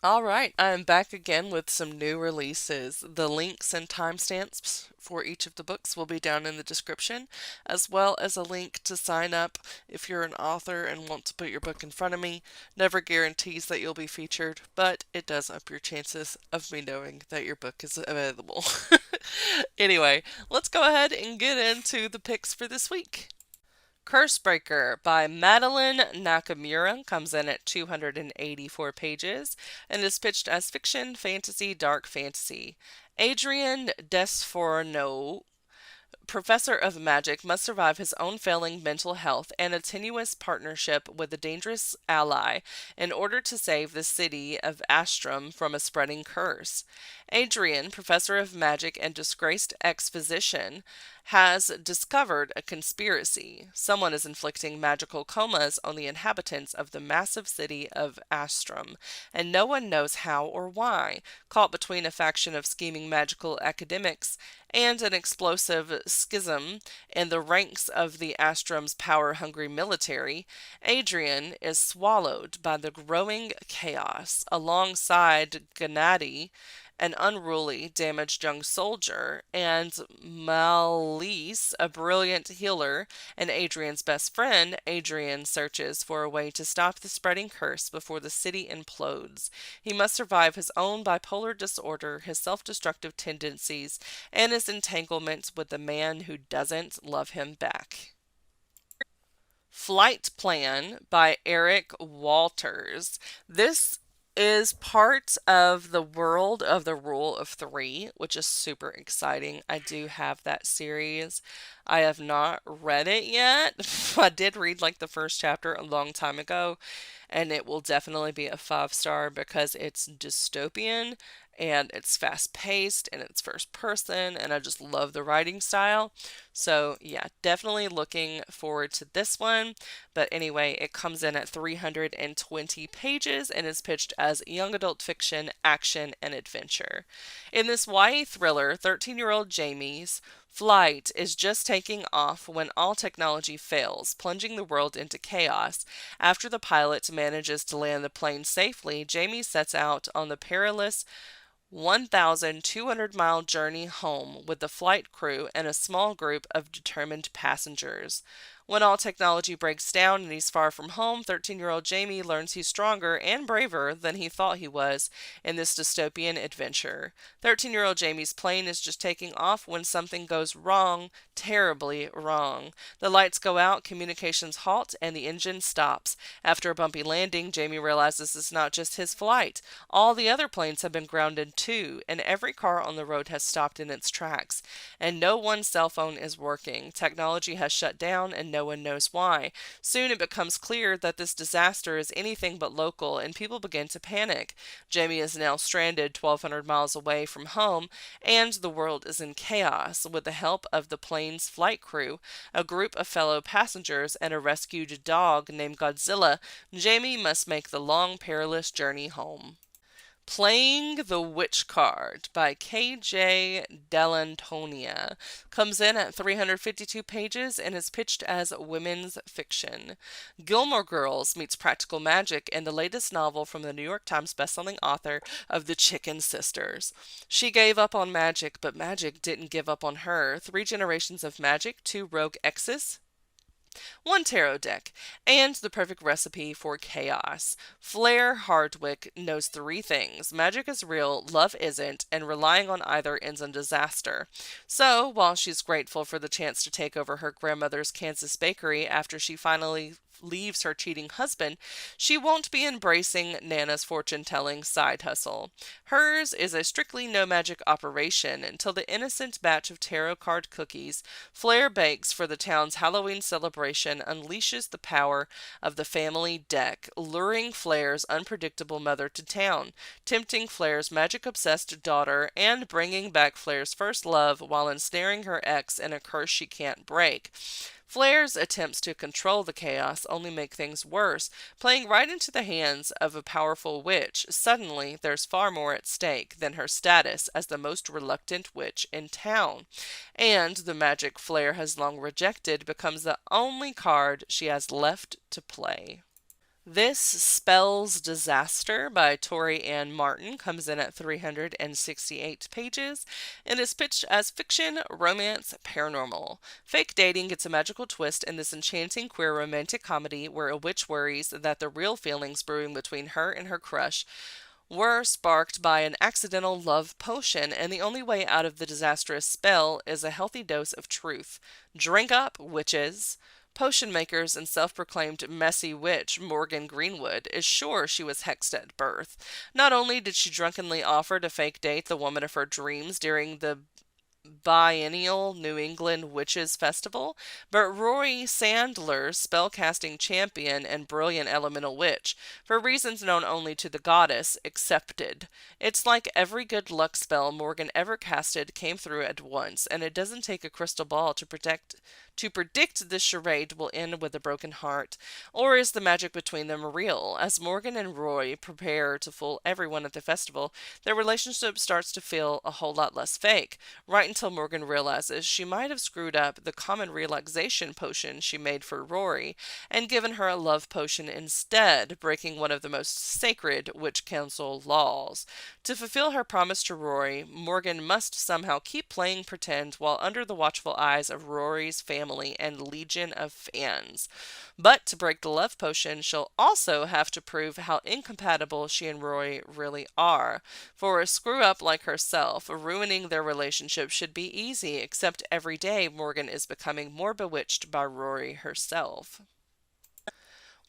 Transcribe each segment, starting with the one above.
All right, I'm back again with some new releases. The links and timestamps for each of the books will be down in the description, as well as a link to sign up if you're an author and want to put your book in front of me. Never guarantees that you'll be featured, but it does up your chances of me knowing that your book is available. Anyway, let's go ahead and get into the picks for this week. Cursebreaker by Madeline Nakamura comes in at 284 pages and is pitched as fiction, fantasy, dark fantasy. Adrian Desfourneaux, professor of magic, must survive his own failing mental health and a tenuous partnership with a dangerous ally in order to save the city of Astrum from a spreading curse. Adrian, professor of magic and disgraced ex-physician, has discovered a conspiracy. Someone is inflicting magical comas on the inhabitants of the massive city of Astrum, and no one knows how or why. Caught between a faction of scheming magical academics and an explosive schism in the ranks of the Astrum's power-hungry military, Adrian is swallowed by the growing chaos alongside Gennady, an unruly, damaged young soldier, and Malise, a brilliant healer, and Adrian's best friend. Adrian searches for a way to stop the spreading curse before the city implodes. He must survive his own bipolar disorder, his self-destructive tendencies, and his entanglements with the man who doesn't love him back. Flight Plan by Eric Walters. This is part of the world of the Rule of Three, which is super exciting. I do have that series. I have not read it yet. I did read like the first chapter a long time ago, and it will definitely be a 5 star because it's dystopian and it's fast paced and it's first person, and I just love the writing style. So, yeah, definitely looking forward to this one. But anyway, it comes in at 320 pages and is pitched as young adult fiction, action, and adventure. In this YA thriller, 13-year-old Jamie's flight is just taking off when all technology fails, plunging the world into chaos. After the pilot manages to land the plane safely, Jamie sets out on the perilous 1,200-mile journey home with the flight crew and a small group of determined passengers. When all technology breaks down and he's far from home, 13-year-old Jamie learns he's stronger and braver than he thought he was in this dystopian adventure. 13-year-old Jamie's plane is just taking off when something goes wrong, terribly wrong. The lights go out, communications halt, and the engine stops. After a bumpy landing, Jamie realizes it's not just his flight. All the other planes have been grounded too, and every car on the road has stopped in its tracks. And no one cell phone is working. Technology has shut down, and no one knows why. Soon it becomes clear that this disaster is anything but local, and people begin to panic. Jamie is now stranded 1,200 miles away from home, and the world is in chaos. With the help of the plane's flight crew, a group of fellow passengers, and a rescued dog named Godzilla, Jamie must make the long, perilous journey home. Playing the Witch Card by KJ Delantonia comes in at 352 pages and is pitched as women's fiction. Gilmore Girls meets practical magic in the latest novel from the New York Times bestselling author of The Chicken Sisters. She gave up on magic, but magic didn't give up on her. 3 generations of magic, 2 rogue exes, 1 tarot deck, and the perfect recipe for chaos. Flair Hardwick knows 3 things: magic is real, love isn't, and relying on either ends in disaster. So, while she's grateful for the chance to take over her grandmother's Kansas bakery after she finally leaves her cheating husband, she won't be embracing Nana's fortune-telling side hustle. Hers is a strictly no-magic operation until the innocent batch of tarot card cookies Flair bakes for the town's Halloween celebration unleashes the power of the family deck, luring Flair's unpredictable mother to town, tempting Flair's magic-obsessed daughter, and bringing back Flair's first love while ensnaring her ex in a curse she can't break. Flair's attempts to control the chaos only make things worse, playing right into the hands of a powerful witch. Suddenly, there's far more at stake than her status as the most reluctant witch in town. And the magic Flair has long rejected becomes the only card she has left to play. This Spells Disaster by Tori Ann Martin comes in at 368 pages and is pitched as fiction, romance, paranormal. Fake dating gets a magical twist in this enchanting queer romantic comedy where a witch worries that the real feelings brewing between her and her crush were sparked by an accidental love potion, and the only way out of the disastrous spell is a healthy dose of truth. Drink up, witches! Potion makers and self proclaimed messy witch Morgan Greenwood is sure she was hexed at birth. Not only did she drunkenly offer to fake date the woman of her dreams during the biennial New England Witches Festival, but Rory Sandler, spellcasting champion and brilliant elemental witch, for reasons known only to the goddess, accepted. It's like every good luck spell Morgan ever casted came through at once, and it doesn't take a crystal ball to predict this charade will end with a broken heart. Or is the magic between them real? As Morgan and Roy prepare to fool everyone at the festival, their relationship starts to feel a whole lot less fake, right until Morgan realizes she might have screwed up the common relaxation potion she made for Rory and given her a love potion instead, breaking one of the most sacred Witch Council laws. To fulfill her promise to Rory, Morgan must somehow keep playing pretend while under the watchful eyes of Rory's family and legion of fans. But to break the love potion, she'll also have to prove how incompatible she and Rory really are. For a screw up like herself, ruining their relationship should be easy, except every day Morgan is becoming more bewitched by Rory herself.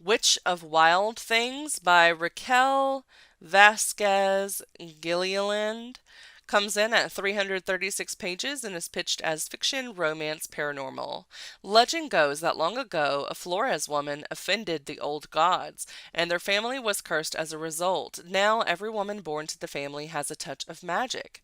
Witch of Wild Things by Raquel Vasquez Gilliland comes in at 336 pages and is pitched as fiction, romance, paranormal. Legend goes that long ago, a Flores woman offended the old gods, and their family was cursed as a result. Now, every woman born to the family has a touch of magic.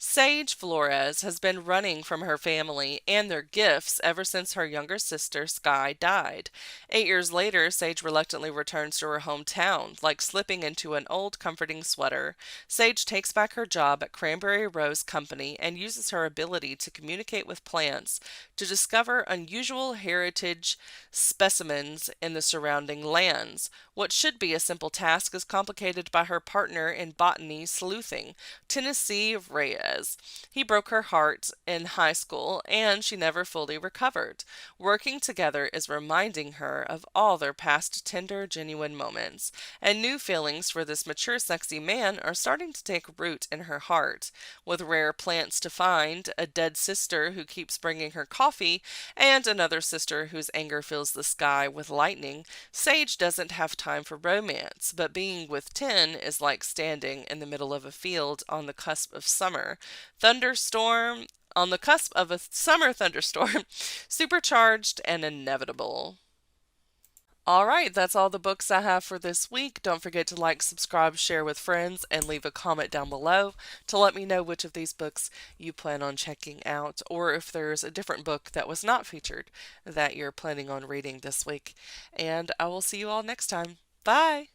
Sage Flores has been running from her family and their gifts ever since her younger sister, Sky, died. 8 years later, Sage reluctantly returns to her hometown, like slipping into an old comforting sweater. Sage takes back her job at Cranberry Rose Company and uses her ability to communicate with plants to discover unusual heritage specimens in the surrounding lands. What should be a simple task is complicated by her partner in botany sleuthing, Tennessee Reyes. He broke her heart in high school and she never fully recovered. Working together is reminding her of all their past tender, genuine moments, and new feelings for this mature, sexy man are starting to take root in her heart. With rare plants to find, a dead sister who keeps bringing her coffee, and another sister whose anger fills the sky with lightning, Sage doesn't have time for romance, but being with 10 is like standing in the middle of a field on the cusp of summer. Thunderstorm on the cusp of a summer thunderstorm, supercharged and inevitable. All right, that's all the books I have for this week. Don't forget to like, subscribe, share with friends, and leave a comment down below to let me know which of these books you plan on checking out, or if there's a different book that was not featured that you're planning on reading this week. And I will see you all next time. Bye!